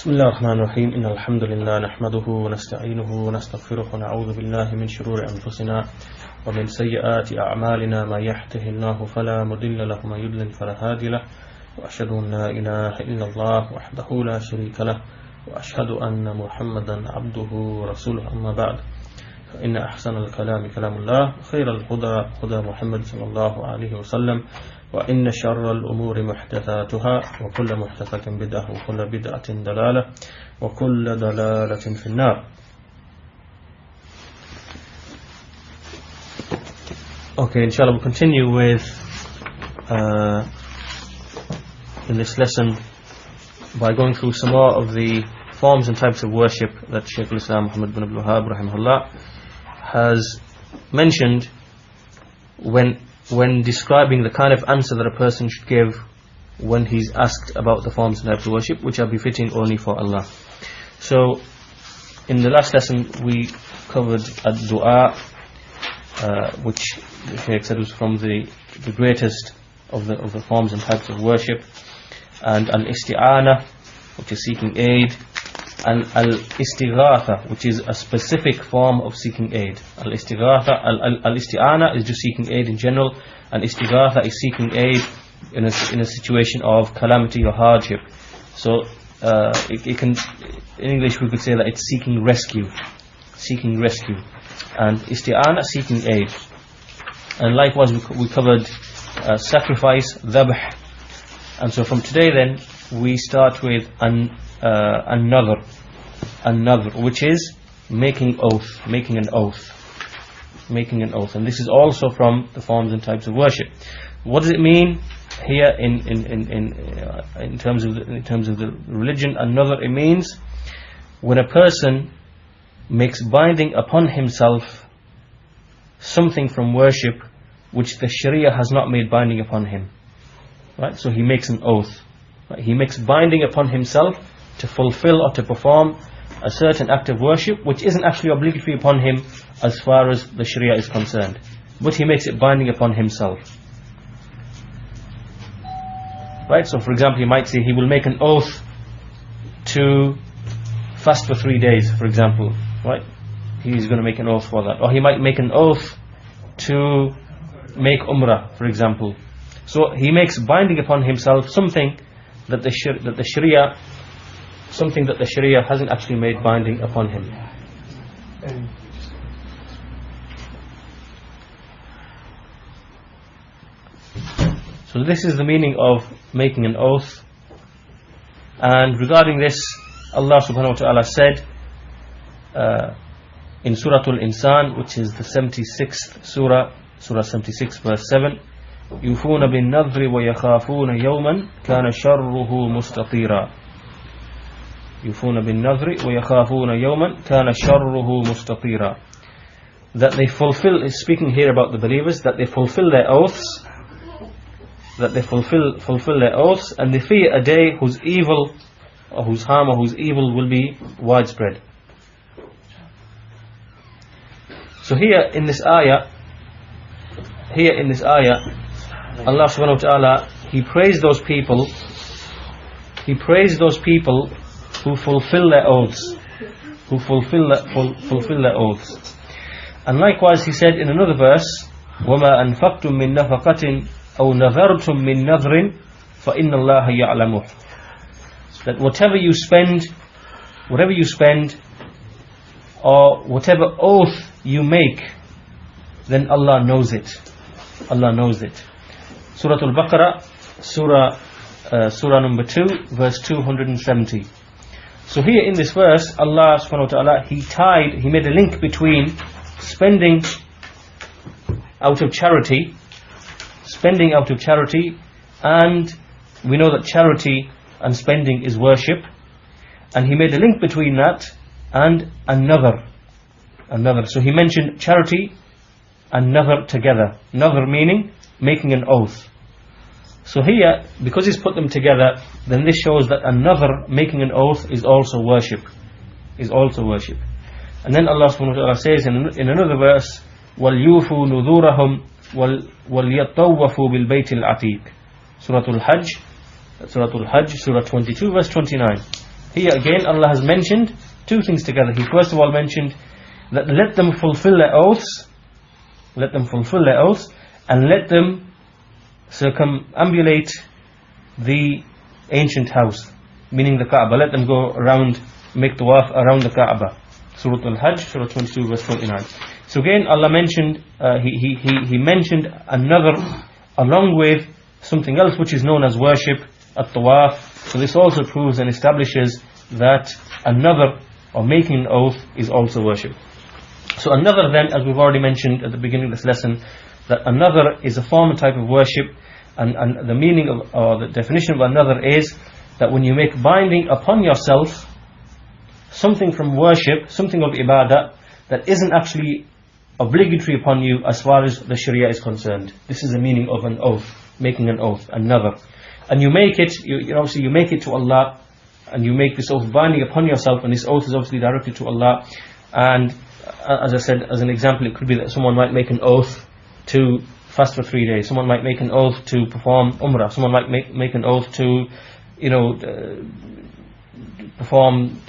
بسم الله الرحمن الرحيم إن الحمد لله نحمده ونستعينه ونستغفره ونعوذ بالله من شرور أنفسنا ومن سيئات أعمالنا ما يهده الله فلا مضل له ومن يضلل فلا هادي له وأشهد أن لا إله إلا الله وحده لا شريك له وأشهد أن محمدا عبده ورسوله أما بعد فإن أحسن الكلام كلام الله خير الهدى هدى محمد صلى الله عليه وسلم وإن شر الأمور محدثاتها وكل محدثة بدعة وكل بدعة دلالة وكل دلالة في النار. Okay, inshallah we'll continue with in this lesson by going through some more of the forms and types of worship that Shaykh Islam Muhammed Ibn Abdul Wahaab rahimahullah has mentioned when describing the kind of answer that a person should give when he's asked about the forms and types of worship, which are befitting only for Allah. So in the last lesson we covered ad-du'a, which the Shaykh said was from the greatest of the forms and types of worship, and al-isti'ana, which is seeking aid, and al-istighatha, which is a specific form of seeking aid. Al-isti'ana is just seeking aid in general, and istighatha is seeking aid in a situation of calamity or hardship. So it can, in English we could say that it's seeking rescue, and isti'ana, seeking aid. And likewise we covered sacrifice, dhabh. And so from today then we start with another, which is making an oath, and this is also from the forms and types of worship. What does it mean here in terms of the religion? Another, it means when a person makes binding upon himself something from worship which the Sharia has not made binding upon him. Right? So he makes an oath. Right? He makes binding upon himself to fulfill or to perform a certain act of worship which isn't actually obligatory upon him as far as the Sharia is concerned, but he makes it binding upon himself. Right? So for example, he might say he will make an oath to fast for 3 days, for example. Right? He's going to make an oath for that. Or he might make an oath to make umrah, for example. So he makes binding upon himself something that the Sharia hasn't actually made binding upon him. So this is the meaning of making an oath. And regarding this, Allah subhanahu wa ta'ala said in Surah Al-Insan, which is the 76th Surah 76 verse 7, يُوفُونَ بِالنَّذْرِ وَيَخَافُونَ يَوْمًا كَانَ شَرُّهُ مُسْتَطِيرًا. يُوفُونَ بِالنَّذْرِ وَيَخَافُونَ يَوْمًا كَانَ شَرُّهُ مُسْتَطِيرًا. That they fulfill, is speaking here about the believers, that they fulfill their oaths, and they fear a day whose evil or whose harm or whose evil will be widespread. So here in this ayah, Allah subhanahu wa ta'ala, He praised those people who fulfill their oaths, And likewise He said in another verse, وَمَا أَنفَقْتُم مِّن نَفَقَةٍ أَوْ نَذَرْتُم مِّن نَذْرٍ فَإِنَّ اللَّهَ يَعْلَمُهُ. That whatever you spend, or whatever oath you make, then Allah knows it. Surah Al-Baqarah, Surah number 2, verse 270. So here in this verse, Allah subhanahu wa ta'ala, He made a link between spending out of charity, and we know that charity and spending is worship, and He made a link between that and another. So He mentioned charity and nazar together. Nazar meaning making an oath. So here, because He's put them together, then this shows that another, making an oath, is also worship. And then Allah subhanahu wa ta'ala says in another verse, وَلْيُوفُوا نُذُورَهُمْ وَلْيَطَّوَّفُوا بِالْبَيْتِ الْعَتِيقِ. Surah Al-Hajj, Surah 22 verse 29. Here again Allah has mentioned two things together. He first of all mentioned that let them fulfill their oaths, let them fulfill their oaths, and let them circumambulate the ancient house, meaning the Kaaba. Let them go around, make tawaf around the Kaaba. Surah Al-Hajj, Surah 22, verse 29. So again Allah mentioned, he mentioned another along with something else which is known as worship, at-tawaf. So this also proves and establishes that another, or making an oath, is also worship. So another then, as we've already mentioned at the beginning of this lesson, that another is a form and type of worship, and the meaning of, or the definition of another is that when you make binding upon yourself something from worship, something of ibadah, that isn't actually obligatory upon you as far as the Sharia is concerned. This is the meaning of an oath, making an oath, another. And you make it, obviously you make it to Allah, and you make this oath binding upon yourself, and this oath is obviously directed to Allah. And as I said, as an example, it could be that someone might make an oath to fast for 3 days. Someone might make an oath to perform umrah. Someone might make an oath to, perform,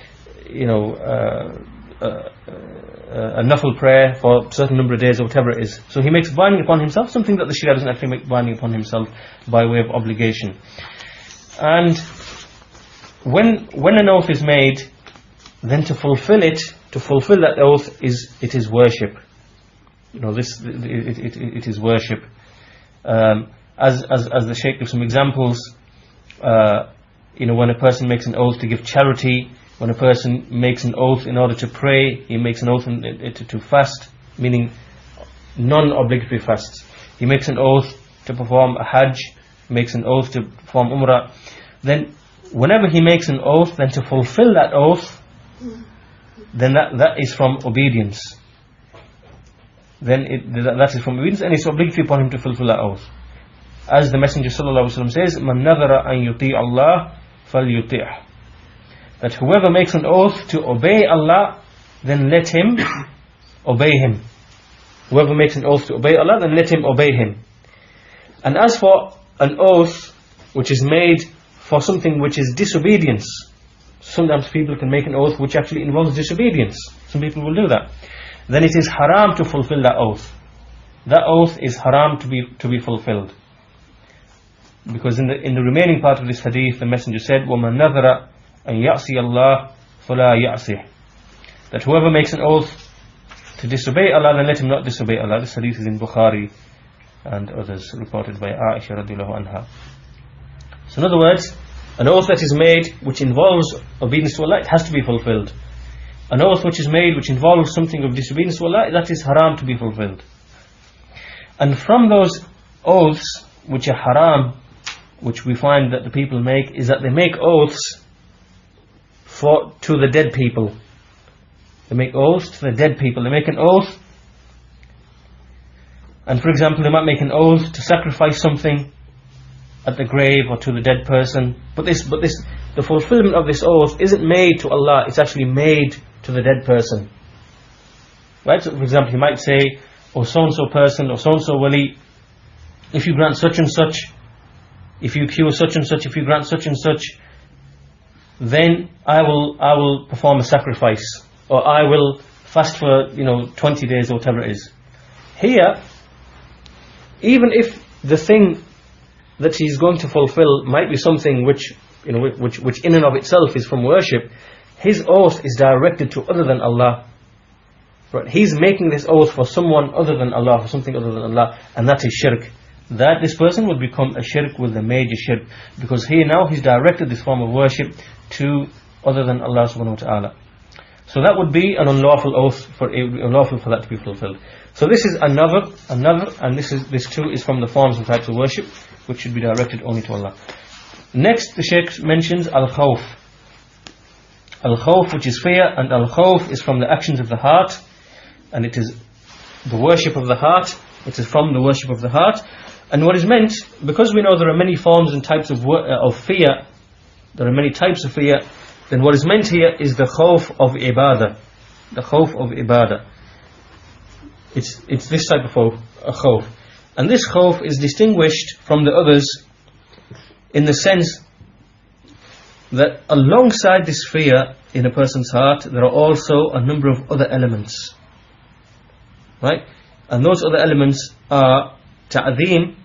a nafil prayer for a certain number of days or whatever it is. So he makes binding upon himself something that the Sharia doesn't actually make binding upon himself by way of obligation. And when an oath is made, then to fulfill that oath is worship. It is worship. As the Shaykh gives some examples, when a person makes an oath to give charity, when a person makes an oath in order to pray, he makes an oath to fast, meaning non-obligatory fasts. He makes an oath to perform a hajj, makes an oath to perform umrah. Then whenever he makes an oath, then to fulfill that oath, then that is from obedience. Then that is from obedience, and it's obligatory upon him to fulfill that oath. As the Messenger ﷺ says, "Man nadhara an yuti' Allah falyuti'." That whoever makes an oath to obey Allah, then let him obey Him. Whoever makes an oath to obey Allah, then let him obey Him. And as for an oath which is made for something which is disobedience, sometimes people can make an oath which actually involves disobedience. Some people will do that. Then it is haram to fulfill that oath. That oath is haram to be fulfilled. Because in the remaining part of this hadith, the Messenger said, وَمَنْ نَذَرَ أَنْ يَعْصِيَ اللَّهِ فَلَا يَعْصِهِ. That whoever makes an oath to disobey Allah, then let him not disobey Allah. This hadith is in Bukhari and others, reported by Aisha radiallahu anha. So in other words, an oath that is made which involves obedience to Allah, it has to be fulfilled. An oath which is made which involves something of disobedience to Allah, that is haram to be fulfilled. And from those oaths which are haram, which we find that the people make, is that they make oaths to the dead people. They make oaths to the dead people. They make an oath, and for example, they might make an oath to sacrifice something at the grave or to the dead person. But the fulfillment of this oath isn't made to Allah, it's actually made to the dead person. Right? So for example, he might say, "Oh, so-and-so person, or so-and-so wali, if you grant such and such, if you cure such and such, if you grant such and such, then I will perform a sacrifice, or I will fast for 20 days or whatever it is." Here, even if the thing that he's going to fulfill might be something which in and of itself is from worship, his oath is directed to other than Allah. Right? He's making this oath for someone other than Allah, for something other than Allah, and that is shirk. That this person will become a shirk with a major shirk, because here now he's directed this form of worship to other than Allah subhanahu wa ta'ala. So that would be an unlawful oath, unlawful for that to be fulfilled. So this is another, and this too is from the forms and types of worship which should be directed only to Allah. Next, the Shaykh mentions al-khawf. Al-khawf, which is fear, and al-khawf is from the actions of the heart, and it is the worship of the heart. It is from the worship of the heart. And what is meant, because we know there are many forms and types of fear, there are many types of fear, then what is meant here is the khawf of ibadah. The khawf of ibadah. It's this type of khawf. And this khawf is distinguished from the others in the sense that alongside this fear in a person's heart, there are also a number of other elements. Right? And those other elements are ta'zeem,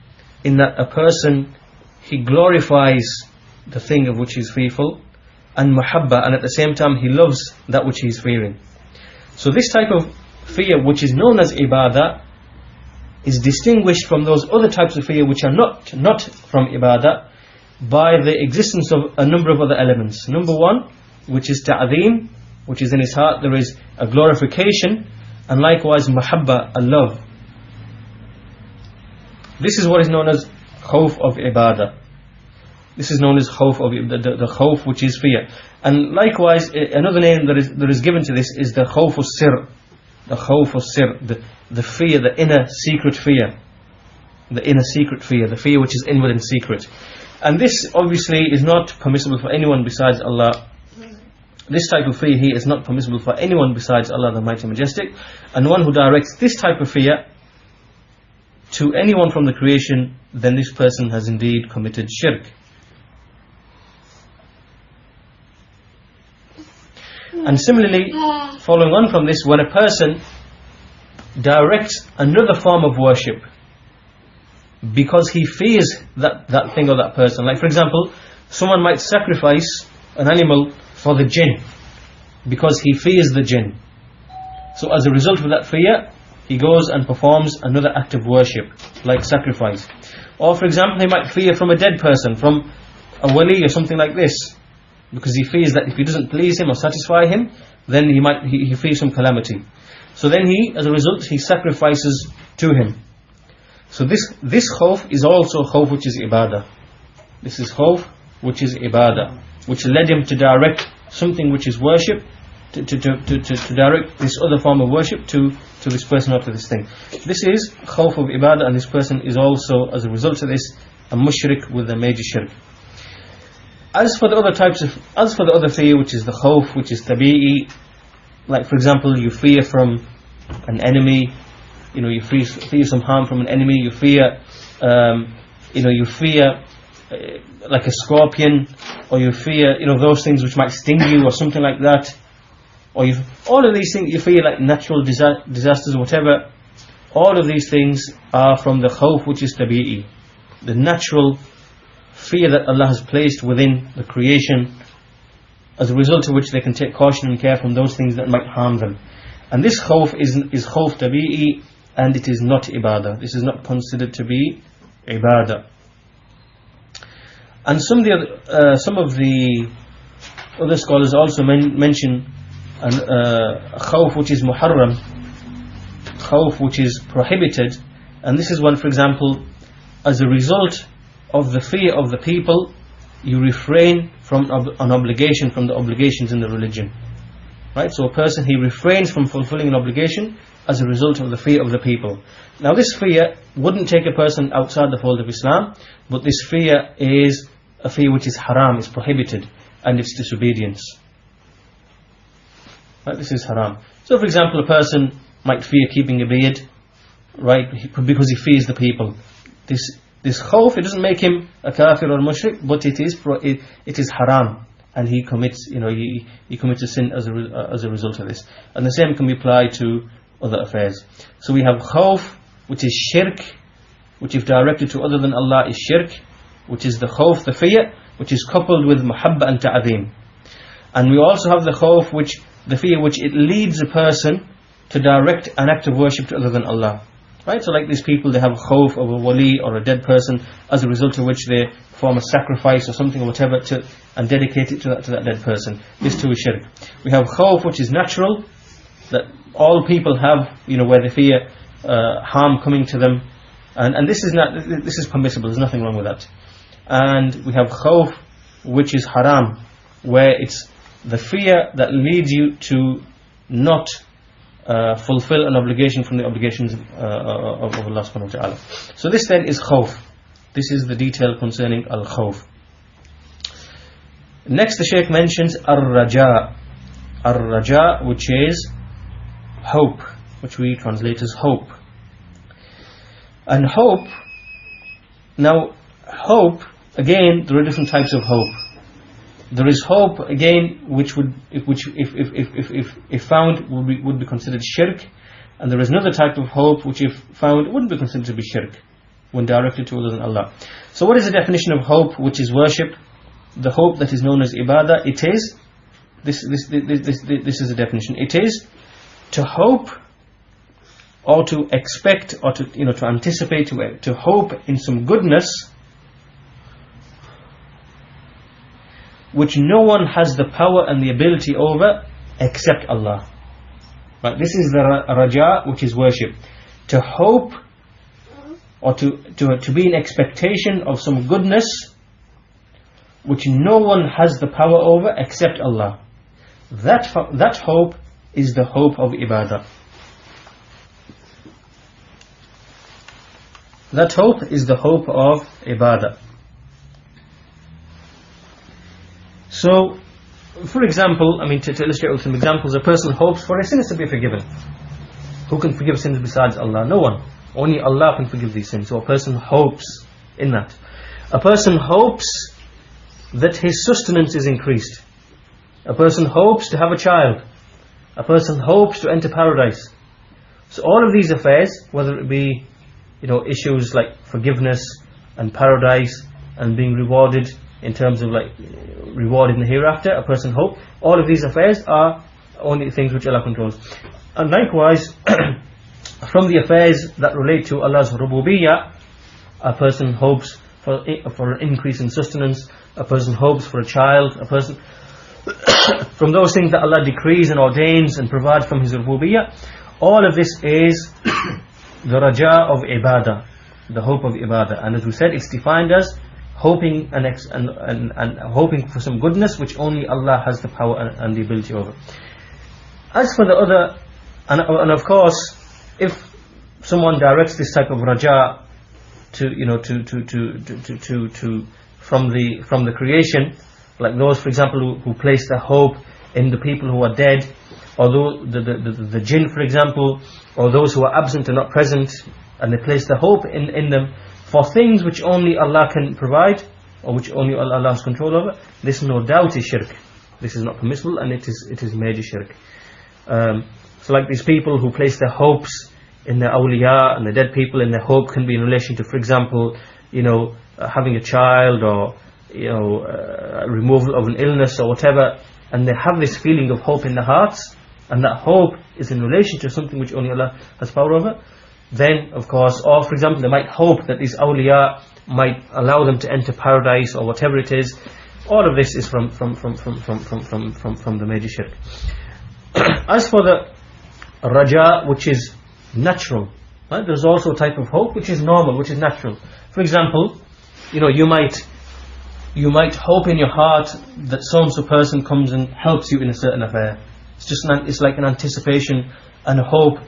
in that a person, he glorifies the thing of which he is fearful, and muhabba, and at the same time he loves that which he is fearing. So this type of fear, which is known as ibadah, is distinguished from those other types of fear which are not from ibadah by the existence of a number of other elements. Number one, which is ta'zeem, which is in his heart there is a glorification, and likewise muhabba, a love. This is what is known as khawf of ibadah. This is known as khawf of the khawf which is fear. And likewise, another name that is given to this is the khawf sir. The khawf sir, the fear, the inner secret fear. The inner secret fear, the fear which is inward and secret. And this obviously is not permissible for anyone besides Allah. This type of fear here is not permissible for anyone besides Allah the Mighty Majestic. And one who directs this type of fear to anyone from the creation, then this person has indeed committed shirk. And similarly, following on from this, when a person directs another form of worship because he fears that thing or that person, like for example, someone might sacrifice an animal for the jinn because he fears the jinn. So as a result of that fear, he goes and performs another act of worship, like sacrifice. Or for example, he might fear from a dead person, from a wali or something like this, because he fears that if he doesn't please him or satisfy him, then he fears some calamity. So then as a result, he sacrifices to him. So this khawf is also khawf which is ibadah. This is khawf which is ibadah, which led him to direct something which is worship, to direct this other form of worship to this person or to this thing. This is khawf of ibadah, and this person is also, as a result of this, a mushrik with a major shirk. As for the other fear, which is the khawf, which is tabi'i, like for example, you fear from an enemy, you fear some harm from an enemy, you fear like a scorpion, or you fear those things which might sting you or something like that, or all of these things, you fear like natural disasters or whatever. All of these things are from the khawf which is tabi'i, the natural fear that Allah has placed within the creation, as a result of which they can take caution and care from those things that might harm them. And this khawf is khawf tabi'i, and it is not ibadah. This is not considered to be ibadah. And some of the other scholars also mention a khawf which is muharram, khawf which is prohibited. And this is when, for example, as a result of the fear of the people, you refrain from an obligation from the obligations in the religion. Right? So a person, he refrains from fulfilling an obligation as a result of the fear of the people. Now this fear wouldn't take a person outside the fold of Islam, but this fear is a fear which is haram, is prohibited, and it's disobedience. Right? This is haram. So for example, a person might fear keeping a beard, right, because he fears the people. This khawf, it doesn't make him a kafir or mushrik, but it is haram, and he commits a sin as a result of this. And the same can be applied to other affairs. So we have khawf, which is shirk, which if directed to other than Allah is shirk, which is the khawf, the fear, which is coupled with muhabba and ta'zeem. And we also have the khawf, the fear which it leads a person to direct an act of worship to other than Allah. Right? So like these people, they have khawf of a wali or a dead person, as a result of which they form a sacrifice or something or whatever and dedicate it to that dead person. This too is shirk. We have khawf which is natural, that all people have, where they fear harm coming to them, and this is permissible. There's nothing wrong with that. And we have khawf which is haram, where it's the fear that leads you to not fulfill an obligation from the obligations of Allah subhanahu wa ta'ala. So this then is khawf. This is the detail concerning al-khawf. Next the Shaykh mentions ar-raja. Ar-raja, which is hope, which we translate as hope. And hope, again, there are different types of hope. There is hope again, which would, if found, would be considered shirk, and there is another type of hope which, if found, wouldn't be considered to be shirk when directed to other than Allah. So, what is the definition of hope, which is worship? The hope that is known as ibadah. It is this is the definition. It is to hope, or to expect, or to to anticipate, to hope in some goodness which no one has the power and the ability over except Allah. Right? This is the raja, which is worship. To hope, or to be in expectation of some goodness which no one has the power over except Allah. That hope is the hope of ibadah. That hope is the hope of ibadah. So, for example, to illustrate with some examples, a person hopes for his sins to be forgiven. Who can forgive sins besides Allah? No one. Only Allah can forgive these sins. So a person hopes in that. A person hopes that his sustenance is increased. A person hopes to have a child. A person hopes to enter paradise. So all of these affairs, whether it be issues like forgiveness and paradise and being rewarded in terms of reward in the hereafter, a person hope, all of these affairs are only things which Allah controls. And likewise, from the affairs that relate to Allah's rububiyyah, a person hopes for an increase in sustenance, a person hopes for a child, a person from those things that Allah decrees and ordains and provides from His rububiyyah. All of this is the raja of ibadah, the hope of ibadah. And as we said, it's defined as hoping and hoping for some goodness which only Allah has the power and the ability over. As for the other, and of course, if someone directs this type of raja from the creation, like those, for example, who place their hope in the people who are dead, or the jinn, for example, or those who are absent and not present, and they place their hope in them for things which only Allah can provide, or which only Allah has control over, this no doubt is shirk. This is not permissible, and it is major shirk. So like these people who place their hopes in their awliya and the dead people, and their hope can be in relation to, for example, having a child, or removal of an illness or whatever, and they have this feeling of hope in their hearts, and that hope is in relation to something which only Allah has power over, then of course, or for example, they might hope that these awliya might allow them to enter paradise or whatever it is. All of this is from the major shirk. As for the raja, which is natural, right? There's also a type of hope which is normal, which is natural. For example, you might hope in your heart that so-and-so person comes and helps you in a certain affair. It's like an anticipation and a hope,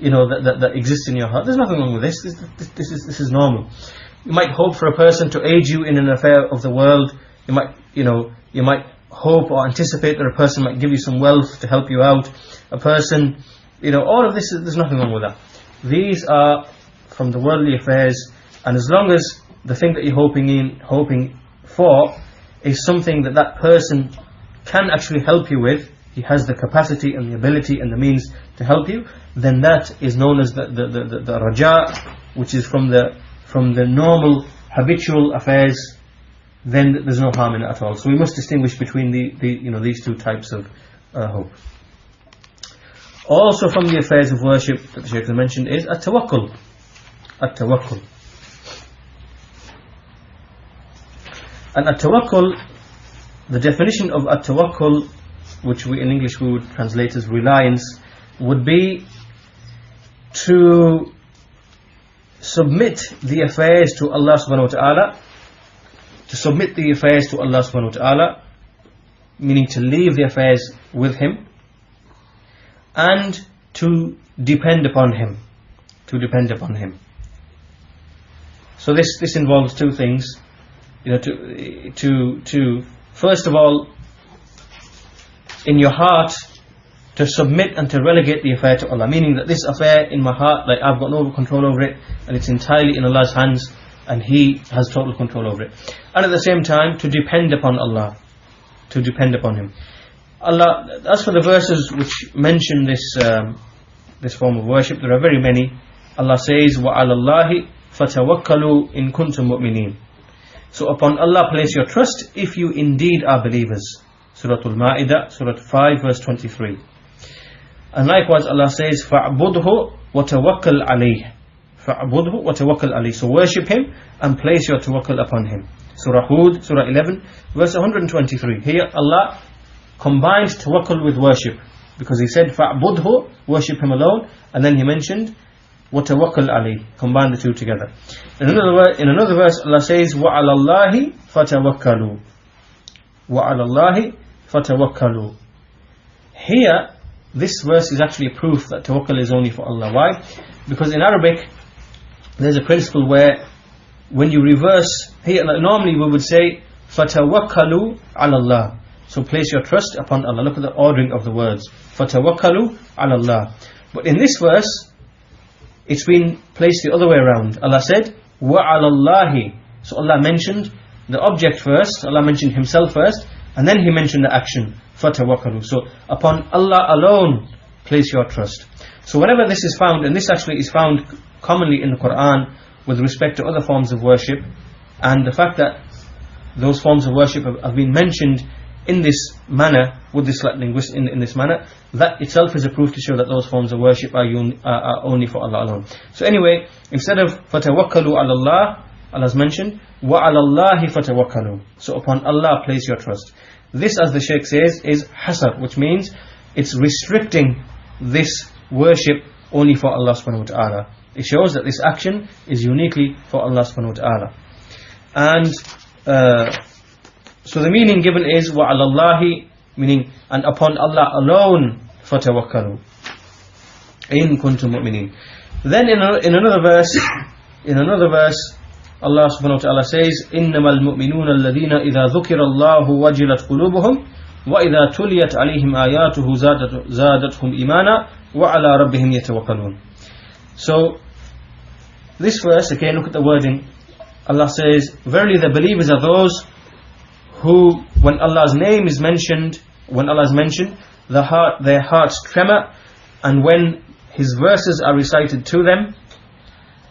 that exists in your heart. There's nothing wrong with this. This is normal. You might hope for a person to aid you in an affair of the world. You might hope or anticipate that a person might give you some wealth to help you out. A person, all of this, there's nothing wrong with that. These are from the worldly affairs, and as long as the thing that you're hoping for is something that person can actually help you with, he has the capacity and the ability and the means to help you, then that is known as the raja, which is from the normal habitual affairs. Then there's no harm in it at all. So we must distinguish between these two types of hope. Also from the affairs of worship that the Shaykh has mentioned is at-tawakkul. At-tawakkul. And at-tawakkul, the definition of at-tawakkul, which in English we would translate as reliance, would be to submit the affairs to Allah subhanahu wa ta'ala, to submit the affairs to Allah subhanahu wa ta'ala, meaning to leave the affairs with Him, and to depend upon Him. So this involves two things. To first of all, in your heart, to submit and to relegate the affair to Allah, meaning that this affair in my heart, I've got no control over it, and it's entirely in Allah's hands, and He has total control over it. And at the same time, to depend upon Allah. to depend upon Him. Allah, as for the verses which mention this form of worship, there are very many. Allah says, وَعَلَى اللَّهِ فَتَوَكَّلُوا إِن كُنْتُم مُؤْمِنِينَ. So upon Allah place your trust if you indeed are believers. Surah Al-Ma'idah, Surah 5, verse 23. And likewise Allah says, فَاعْبُدْهُ وَتَوَكَّلْ عَلَيْهِ. فَاعْبُدْهُ وَتَوَكَّلْ عَلَيْهِ. So worship Him and place your tawakkul upon Him. Surah Hud, Surah 11, verse 123. Here Allah combines tawakkul with worship, because He said, فَاعْبُدْهُ, worship Him alone, and then He mentioned, وَتَوَكَّلْ عَلَيْهِ, combine the two together. In another verse Allah says, وَعَلَى اللَّهِ فَتَوَكَّلُوا. وَعَلَى اللَّهِ فَتَوَكَّلُوا. Here, this verse is actually a proof that tawakkul is only for Allah. Why? Because in Arabic, there's a principle where when you reverse, here normally we would say, فَتَوَكَّلُوا عَلَى اللَّهِ. So place your trust upon Allah. Look at the ordering of the words. فَتَوَكَّلُوا عَلَى اللَّهِ. But in this verse, it's been placed the other way around. Allah said, وَعَلَى اللَّهِ. So Allah mentioned the object first, Allah mentioned Himself first, and then He mentioned the action, فَتَوَكَّلُوا. So upon Allah alone, place your trust. So whenever this is found, and this actually is found commonly in the Quran with respect to other forms of worship, and the fact that those forms of worship have been mentioned in this manner, with this linguist in this manner, that itself is a proof to show that those forms of worship are only for Allah alone. So anyway, instead of فَتَوَكَّلُوا عَلَى اللَّهِ, Allah's mentioned وَعَلَى اللَّهِ فَتَوَكَّلُوا. So upon Allah place your trust. This, as the Shaykh says, is hasar, which means it's restricting this worship only for Allah subhanahu wa ta'ala. It shows that this action is uniquely for Allah subhanahu wa ta'ala. And so the meaning given is وَعَلَى اللَّهِ, meaning and upon Allah alone فَتَوَكَّلُوا إِن كُنْتُم مُؤْمِنِينَ. Then in another verse Allah subhanahu wa ta'ala says, إِنَّمَا الْمُؤْمِنُونَ الَّذِينَ إِذَا ذُكِرَ اللَّهُ وَجِلَتْ قُلُوبُهُمْ وَإِذَا تُلِيَتْ عَلَيْهِمْ آيَاتُهُ زَادَتْهُمْ إِيمَانًا وَعَلَى رَبِّهِمْ يَتَوَكَّلُونَ. So this verse, again look at the wording. Allah says, verily the believers are those who, when Allah's name is mentioned, their hearts tremor, and when His verses are recited to them,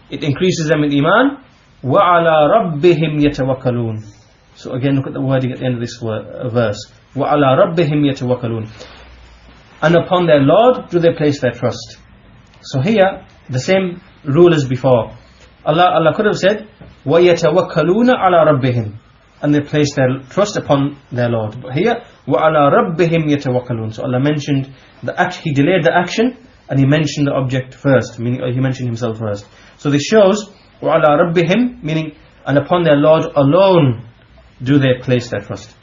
it increases them in iman. وَعَلَى رَبِّهِمْ يَتَوَكَّلُونَ. So again look at the wording at the end of this verse. وَعَلَى رَبِّهِمْ يَتَوَكَّلُونَ. And upon their Lord do they place their trust. So here, the same rule as before. Allah could have said, وَيَتَوَكَّلُونَ عَلَى رَبِّهِمْ, and they place their trust upon their Lord. But here, وَعَلَى رَبِّهِمْ يَتَوَكَّلُونَ. So Allah mentioned He delayed the action, and He mentioned the object first, meaning He mentioned Himself first. So this shows وَعَلَى رَبِّهِمْ, meaning and upon their Lord alone do they place their trust.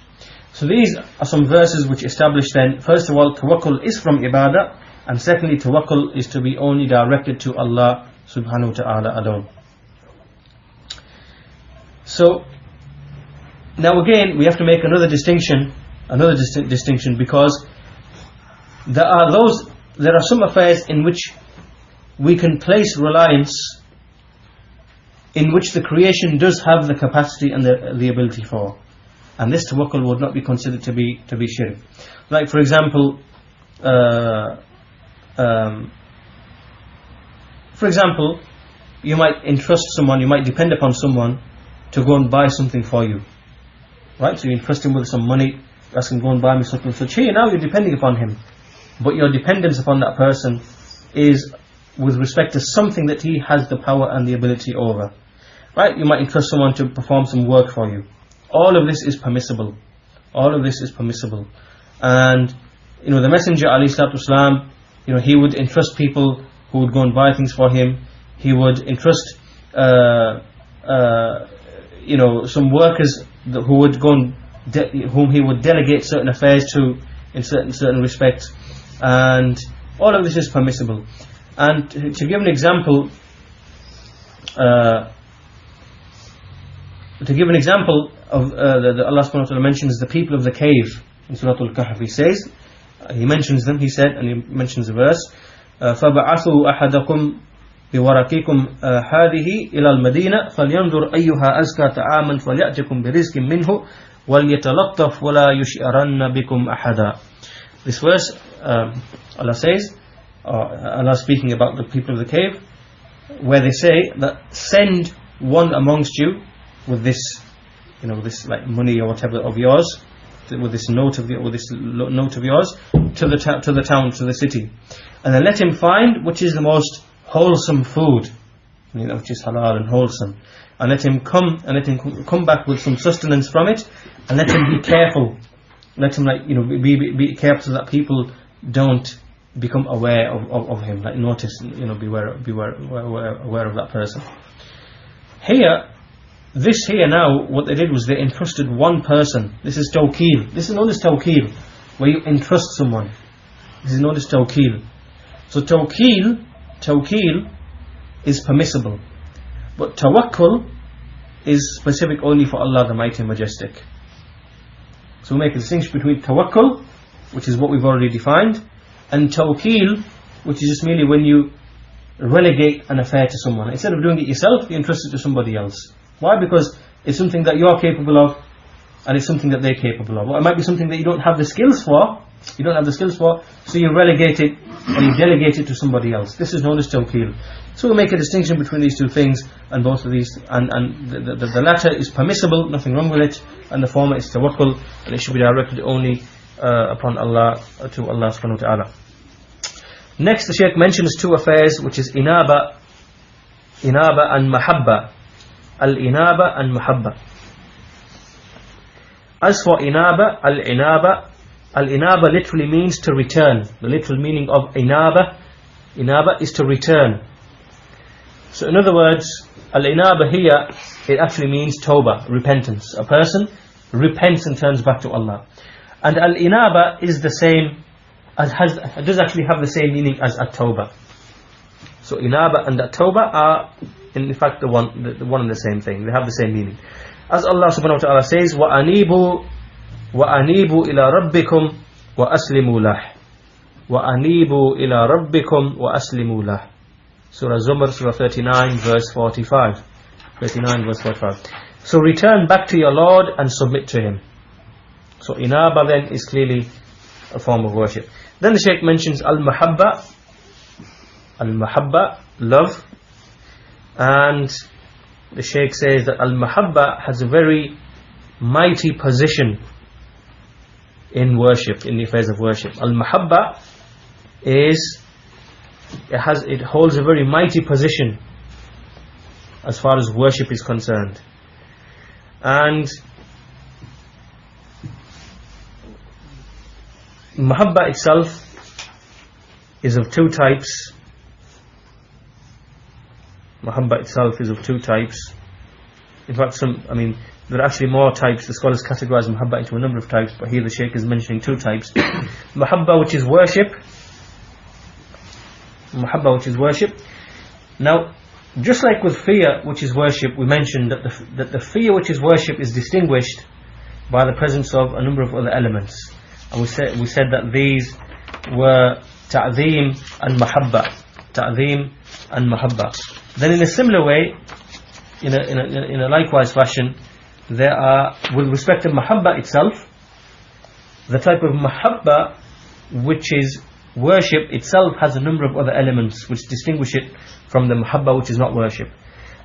So these are some verses which establish then, first of all, tawakkul is from ibadah, and secondly, tawakkul is to be only directed to Allah subhanahu wa ta'ala alone. So now again we have to make another distinction, because there are some affairs in which we can place reliance, in which the creation does have the capacity and the ability for, and this tawakkul would not be considered to be shirk. Like for example, you might entrust someone, you might depend upon someone to go and buy something for you, right? So you entrust him with some money, ask him, go and buy me something. So here now you're depending upon him, but your dependence upon that person is with respect to something that he has the power and the ability over, right? You might entrust someone to perform some work for you. All of this is permissible. And the Messenger ﷺ, he would entrust people who would go and buy things for him. He would entrust some workers who would go and whom he would delegate certain affairs to in certain respects, and all of this is permissible. And to give an example, of Allah subhanahu wa ta'ala mentions the people of the cave in Surah Al-Kahf. He mentions them, he said, and he mentions the verse, فَبَعَثُوا أَحَدَكُمْ بِوَرَقِكُمْ هَذِهِ إِلَى الْمَدِينَةِ فَلْيَنْظُرْ أَيُّهَا أَزْكَى طَعَامًا فَلْيَأْتِكُمْ بِرِزْقٍ مِّنْهُ وَلْيَتَلَطَّفْ وَلَا يُشْعِرَنَّ بِكُمْ أَحَدًا. This verse, Allah says, Allah speaking about the people of the cave, where they say that send one amongst you with this, this like money or whatever of yours, with this note of yours, to the town, to the city, and then let him find which is the most wholesome food, which is halal and wholesome, and let him come back with some sustenance from it, and let him be careful. Let him be careful so that people don't become aware of him, like notice, be aware of that person. This here now, what they did was they entrusted one person. This is tawkeel. This is known as tawkeel, where you entrust someone. This is known as tawkeel. So tawkeel is permissible, but tawakkul is specific only for Allah the Mighty and Majestic. So we make a distinction between tawakkul, which is what we've already defined, and tawkeel, which is just merely when you relegate an affair to someone. Instead of doing it yourself, you entrust it to somebody else. Why? Because it's something that you're capable of, and it's something that they're capable of. Or it might be something that you don't have the skills for, so you relegate it, or you delegate it to somebody else. This is known as tawkeel. So we make a distinction between these two things, and both of these, and the latter is permissible, nothing wrong with it, and the former is tawakkul, and it should be directed only upon Allah, to Allah subhanahu wa ta'ala. Next, the Shaykh mentions two affairs, which is inaba and mahabba. Al-inaba and mahabba. As for inaba, al-inaba literally means to return. The literal meaning of inaba is to return. So in other words, al-inaba here, it actually means tawbah, repentance. A person repents and turns back to Allah. And al-inaba is the same, it does actually have the same meaning as at-tawbah. So inaba and at-tawbah are in fact the one and the same thing. They have the same meaning. As Allah subhanahu wa ta'ala says, وَأَنِيبُوا إِلَى رَبِّكُمْ وَأَسْلِمُوا لَهُ وَأَنِيبُوا إِلَى رَبِّكُمْ وَأَسْلِمُوا لَهُ. Surah Zumar, Surah 39, verse 45. 39, verse 45. So return back to your Lord and submit to Him. So inaba then is clearly a form of worship. Then the Shaykh mentions al-mahabba, love. And the Shaykh says that al-mahabba has a very mighty position in worship, in the affairs of worship. Al-mahabba it holds a very mighty position as far as worship is concerned. And mahabba itself is of two types. Mahabba itself is of two types. In fact, there are actually more types. The scholars categorize mahabba into a number of types, but here the Shaykh is mentioning two types. Mahabba, which is worship. Now, just like with fear, which is worship, we mentioned that the fear, which is worship, is distinguished by the presence of a number of other elements. And we said that these were ta'zeem and mahabba. Ta'zeem and mahabba. Then in a similar way, in a likewise fashion, there are, with respect to mahabba itself, the type of mahabba which is worship itself has a number of other elements which distinguish it from the mahabba which is not worship.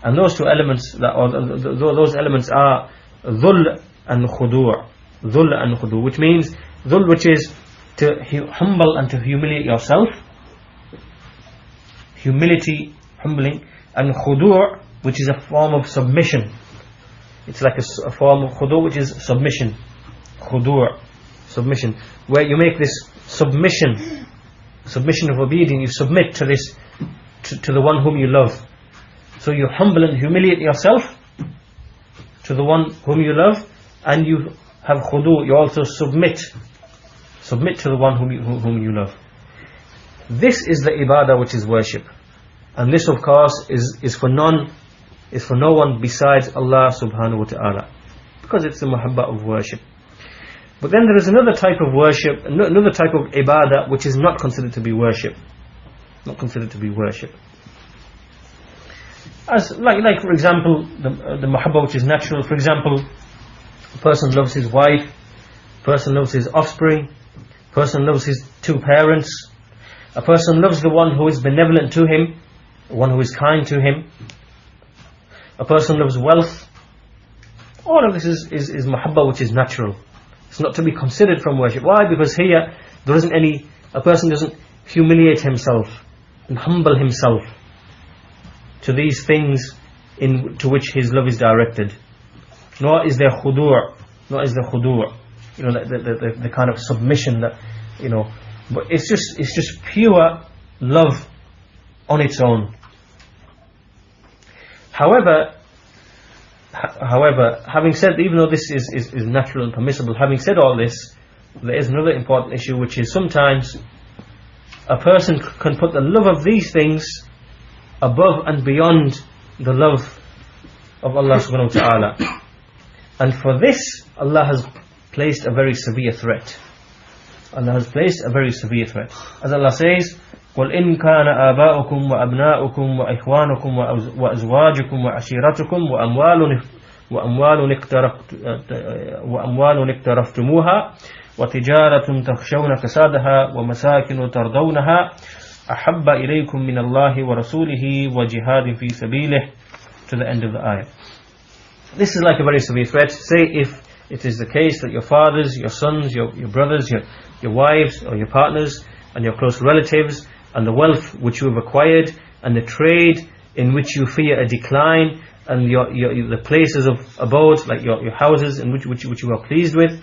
And those two elements, those elements are dhul and khudu', which means dhul, which is to humble and to humiliate yourself, humbling, and khudu', which is a form of submission. It's like a form of khudu', which is submission. Submission, where you make this submission of obedience. You submit to this, to the one whom you love. So you humble and humiliate yourself to the one whom you love, and you have khudu'. You also submit to the one whom you love. This is the ibadah which is worship, and this, of course, is for no one besides Allah subhanahu wa ta'ala, because it's the mahabba of worship. But then there is another type of worship, another type of ibadah which is not considered to be worship. As like for example, the mahabba which is natural. For example, person loves his wife, a person loves his offspring, a person loves his two parents, a person loves the one who is benevolent to him, the one who is kind to him, a person loves wealth. All of this is mahabba, which is natural. It's not to be considered from worship. Why? Because here there isn't a person doesn't humiliate himself and humble himself to these things to which his love is directed. Nor is there khudu', the kind of submission that, but it's just pure love on its own. However, having said, even though this is natural and permissible, having said all this, there is another important issue, which is sometimes a person can put the love of these things above and beyond the love of Allah subhanahu wa ta'ala. And for this, Allah has placed a very severe threat. Allah has placed a very severe threat. As Allah says, قُلْ إِن كَانَ آبَاؤُكُمْ وَأَبْنَاؤُكُمْ وَإِخْوَانُكُمْ وَأَزْوَاجُكُمْ وَعَشِيرَتُكُمْ وَأَمْوَالٌ اقْتَرَفْتُمُوهَا وَتِجَارَةٌ تَخْشَوْنَ كَسَادَهَا وَمَسَاكِنُ تَرْضَوْنَهَا أَحَبَّ إِلَيْكُمْ مِنَ اللَّهِ وَرَسُولِهِ وَجِهَادٍ فِي سَبِيلِهِ, to the end of the ayah. This is like a very severe threat. Say if it is the case that your fathers, your sons, your brothers, your wives or your partners and your close relatives, and the wealth which you have acquired, and the trade in which you fear a decline, and the places of abode, like your houses in which you are pleased with,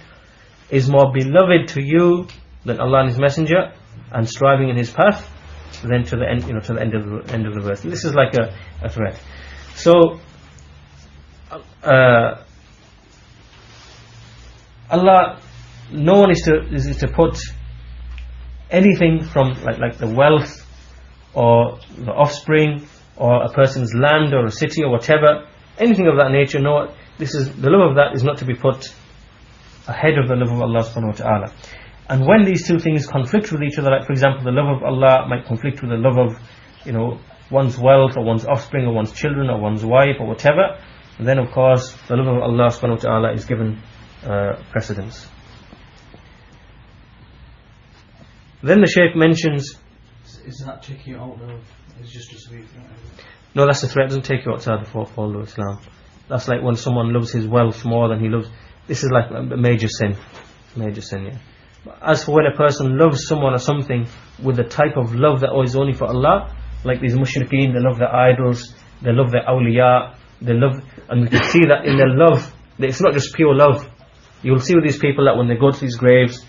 is more beloved to you than Allah and His Messenger, and striving in His path, then to the end, to the end of the verse. This is like a threat. So Allah, no one is to put anything from like the wealth or the offspring or a person's land or a city or whatever, anything of that nature. No, the love of that is not to be put ahead of the love of Allah subhanahu wa ta'ala. And when these two things conflict with each other, like for example the love of Allah might conflict with the love of one's wealth or one's offspring or one's children or one's wife or whatever, then of course the love of Allah subhanahu wa ta'ala is given precedence. Then the Shaykh mentions, is that taking you out of, it's just a severe threat? No, that's a threat. It doesn't take you outside the fold of Islam. That's like when someone loves his wealth more than he loves, this is like a major sin, yeah. As for when a person loves someone or something with the type of love that is only for Allah, like these mushrikeen, they love their idols, they love their awliya, they love, and we can see that in their love, it's not just pure love. You will see with these people that when they go to these graves,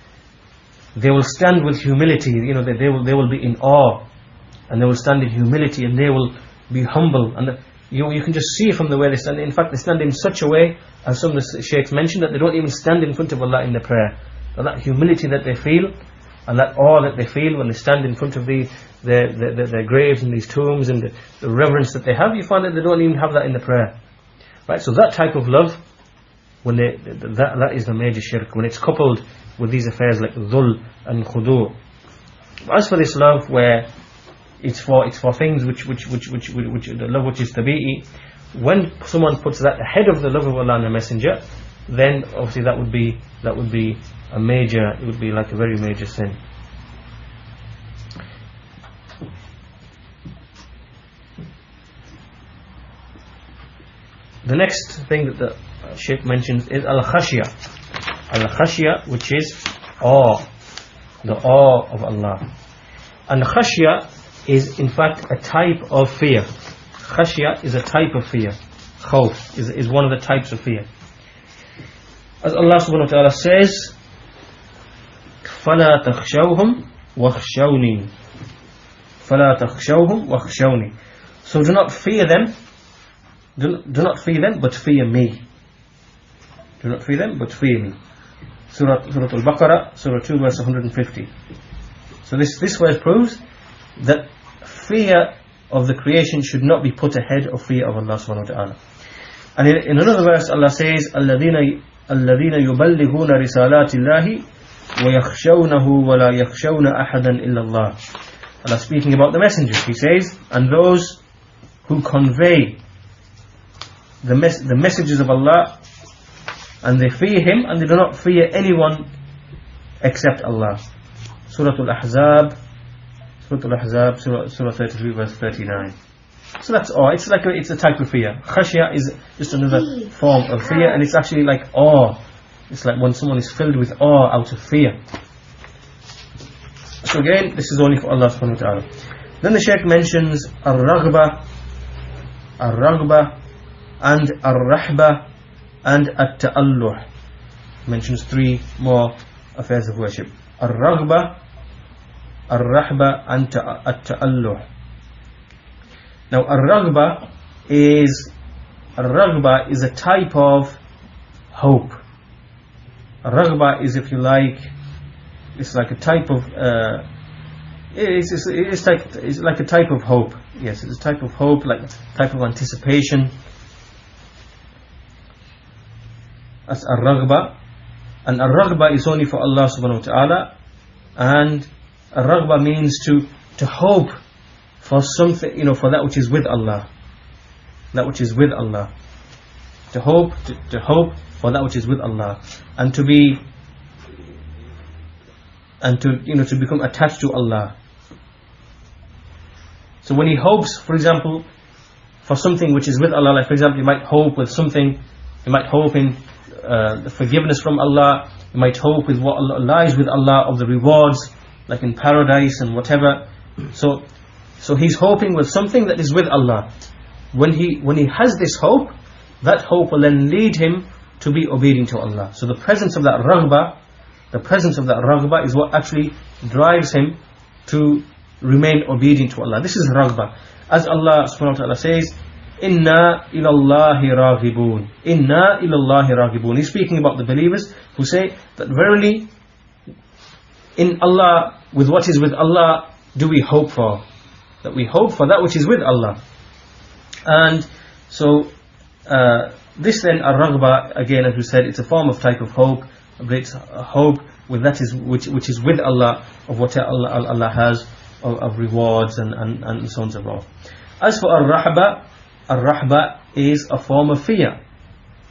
they will stand with humility, they will be in awe, and they will stand in humility, and they will be humble, and you can just see from the way they stand. In fact, they stand in such a way, as some of the sheikhs mentioned, that they don't even stand in front of Allah in their prayer. And that humility that they feel, and that awe that they feel when they stand in front of their graves and these tombs, and the reverence that they have, you find that they don't even have that in the prayer. Right? So that type of love, when that is the major shirk, when it's coupled with these affairs like dhul and khudu. As for this love, where it's for things which the love which is tabi'i, when someone puts that ahead of the love of Allah and the Messenger, then obviously that would be a major, it would be like a very major sin. The next thing that the Shaykh mentions is al-khashya, which is awe, the awe of Allah. And khashya is in fact a type of fear. Khashya is a type of fear. Khawf is one of the types of fear. As Allah subhanahu wa ta'ala says, فَلَا تَخْشَوْهُمْ وَخْشَوْنِي فَلَا تَخْشَوْهُمْ وَخْشَوْنِي. So do not fear them, do not fear them, but fear me. Do not fear them, but fear me. Surah Al-Baqarah, Surah 2, verse 150. So this verse proves that fear of the creation should not be put ahead of fear of Allah subhanahu wa ta'ala. And in another verse Allah says, الَّذِينَ يُبَلِّغُونَ رِسَالَاتِ اللَّهِ وَيَخْشَوْنَهُ وَلَا يَخْشَوْنَ أَحَدًا إِلَّا اللَّهِ. Allah speaking about the messengers, He says, and those who convey the messages of Allah, and they fear Him, and they do not fear anyone except Allah. Surah Al-Ahzab, Surah 33 verse 39. So that's awe. It's like it's a type of fear. Khashya is just another form of fear, and it's actually like awe. It's like when someone is filled with awe out of fear. So again, this is only for Allah subhanahu wa ta'ala. Then the Shaykh mentions Ar-Raghba, and Ar-Rahba, and At-Ta'alluh. Mentions 3 more affairs of worship. Ar-Raghba, Ar-Rahba, and At-Ta'alluh. Now Ar-Raghba is a type of hope. Ar-Raghba is, if you like, it's like a type of it's like a type of hope. Yes, it's a type of hope, like a type of anticipation. That's Ar-Raghba. And Ar-Raghba is only for Allah subhanahu wa ta'ala. And Ar-Raghba means to hope for something, for that which is with Allah. That which is with Allah. To hope for that which is with Allah. And to become attached to Allah. So when he hopes, for example, for something which is with Allah, like for example, he might hope with something, he might hope in the forgiveness from Allah, he might hope with what lies with Allah of the rewards, like in paradise and whatever. So he's hoping with something that is with Allah. When he has this hope, that hope will then lead him to be obedient to Allah. So the presence of that raghba is what actually drives him to remain obedient to Allah. This is raghba. As Allah subhanahu wa ta'ala says, Inna ilallahi raghibun. Inna ilallahi raghibun. He's speaking about the believers who say that verily in Allah, with what is with Allah, do we hope for. That we hope for that which is with Allah. And so this then, ar-raghba, again as we said, it's a form of type of hope. It's a hope with that is which is with Allah, of what Allah has of rewards and so on and so forth. As for ar-rahba is a form of fear.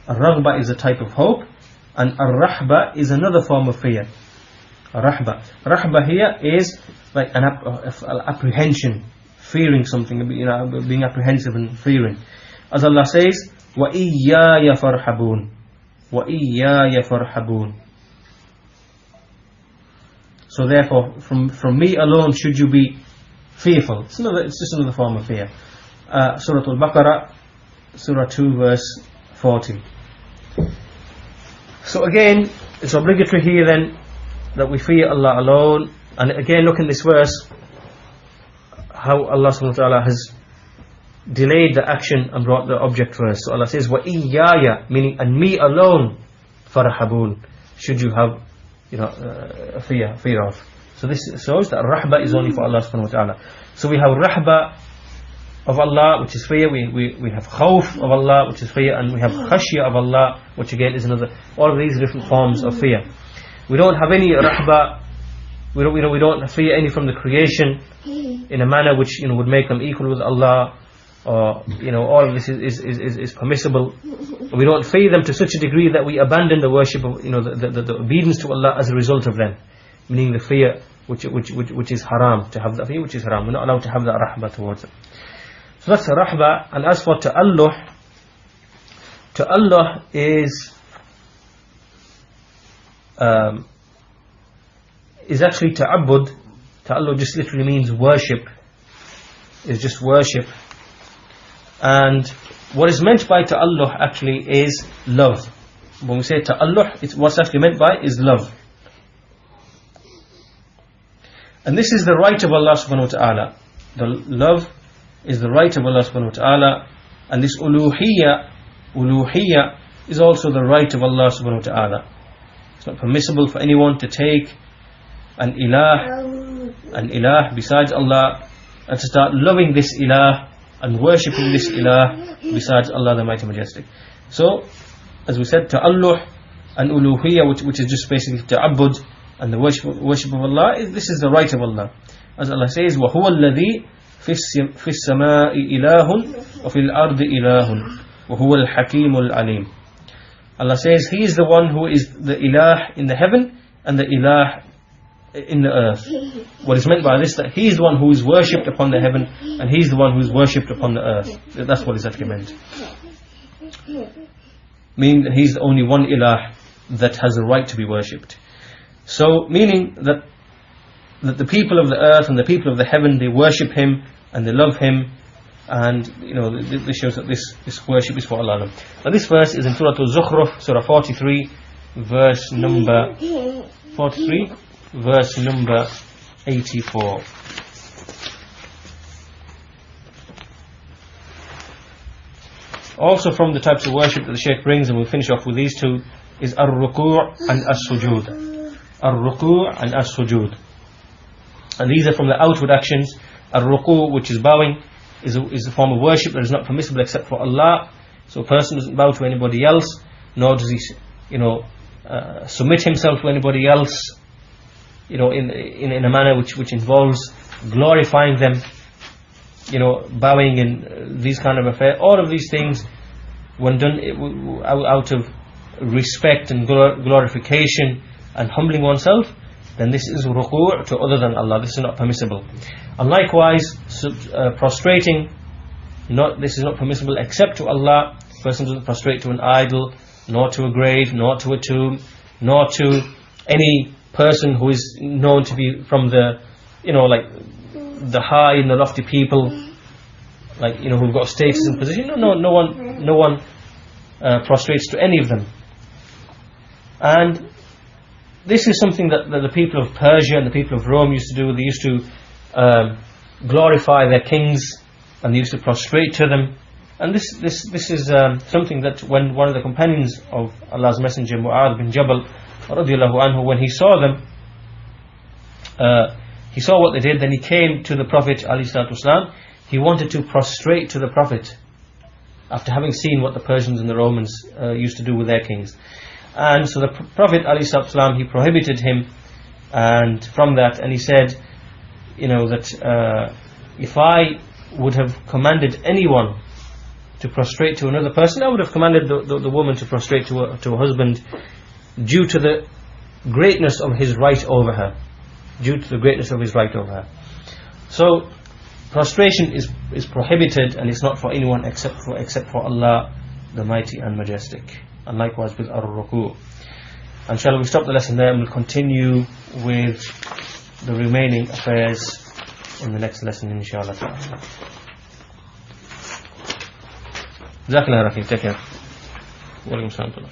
Ar-raghba is a type of hope, and ar-rahba is another form of fear. Rahba here is like an apprehension, fearing something, being apprehensive and fearing. As Allah says, وَإِيَّايَ فَارْحَبُونَ وَإِيَّايَ فَارْحَبُونَ. So therefore, from me alone should you be fearful. It's just another form of fear. Surah Al-Baqarah, Surah 2 verse 40. So again, it's obligatory here then that we fear Allah alone. And again, look in this verse how Allah subhanahu wa ta'ala has delayed the action and brought the object first. So Allah says, وَإِيَّايَ, meaning and me alone, فَارْحَبُونَ, should you have fear of. So this shows that rahba is only for Allah subhanahu wa ta'ala. So we have rahba of Allah, which is fear. We have khawf of Allah, which is fear, and we have khashya of Allah, which again is another. All of these different forms of fear. We don't have any rahba. We don't fear any from the creation in a manner which would make them equal with Allah, or all of this is permissible. We don't fear them to such a degree that we abandon the worship of the obedience to Allah as a result of them, meaning the fear which is haram, to have that fear which is haram. We're not allowed to have that rahba towards it. So that's rahba. And as for ta'alluh is actually ta'abbud. Ta'alluh just literally means worship. Is just worship. And what is meant by ta'alluh actually is love. When we say ta'alluh, what's actually meant by is love. And this is the right of Allah subhanahu wa ta'ala. The love is the right of Allah subhanahu wa ta'ala. And this uluhiyya is also the right of Allah subhanahu wa ta'ala. It's not permissible for anyone to take an ilah besides Allah and to start loving this ilah and worshipping this ilah besides Allah the Mighty Majestic. So, as we said, ta'alluh and uluhiyya, which is just basically ta'abbud and the worship of Allah, this is the right of Allah. As Allah says, وَهُوَ الَّذِي فِي السَّمَاءِ إِلَهٌ وَفِي الْأَرْضِ إِلَهٌ وَهُوَ الْحَكِيمُ الْعَلِيمُ. Allah says He is the one who is the ilah in the heaven and the ilah in the earth. What is meant by this, that He is the one who is worshipped upon the heaven and He is the one who is worshipped upon the earth. That's what is actually meant. Meaning that He's the only one ilah that has a right to be worshipped. So meaning that the people of the earth and the people of the heaven, they worship Him and they love Him, and this shows that this worship is for Allah. Now this verse is in Surah Al-Zukhruf, Surah 43, verse number 84. Also from the types of worship that the Shaykh brings, and we'll finish off with these two, is ar-ruku' and as-sujud. Ar-ruku' and as-sujud. And these are from the outward actions. Ar-ruku', which is bowing, is a form of worship that is not permissible except for Allah. So a person doesn't bow to anybody else, nor does he submit himself to anybody else, in a manner which involves glorifying them, bowing and these kind of affairs. All of these things, when done out of respect and glorification and humbling oneself, then this is ruku' to other than Allah. This is not permissible. And likewise, prostrating, this is not permissible except to Allah. The person doesn't prostrate to an idol, nor to a grave, nor to a tomb, nor to any person who is known to be from the, like the high and the lofty people, like who've got status and position. No one prostrates to any of them. And this is something that the people of Persia and the people of Rome used to do. They used to glorify their kings, and they used to prostrate to them. And this is something that when one of the companions of Allah's Messenger, Mu'adh bin Jabal radiyallahu anhu, when he saw them, he saw what they did. Then he came to the Prophet ﷺ. He wanted to prostrate to the Prophet after having seen what the Persians and the Romans used to do with their kings. And so the Prophet ﷺ, he prohibited him, and from that, and he said, that if I would have commanded anyone to prostrate to another person, I would have commanded the woman to prostrate to a husband, due to the greatness of his right over her. Due to the greatness of his right over her. So prostration is prohibited, and it's not for anyone except for Allah, the Mighty and Majestic. And likewise with ar-ruku'. And shall we stop the lesson there, and we'll continue with the remaining affairs in the next lesson, inshallah. Jazakallah khair. Take care. Wa alaikum salam.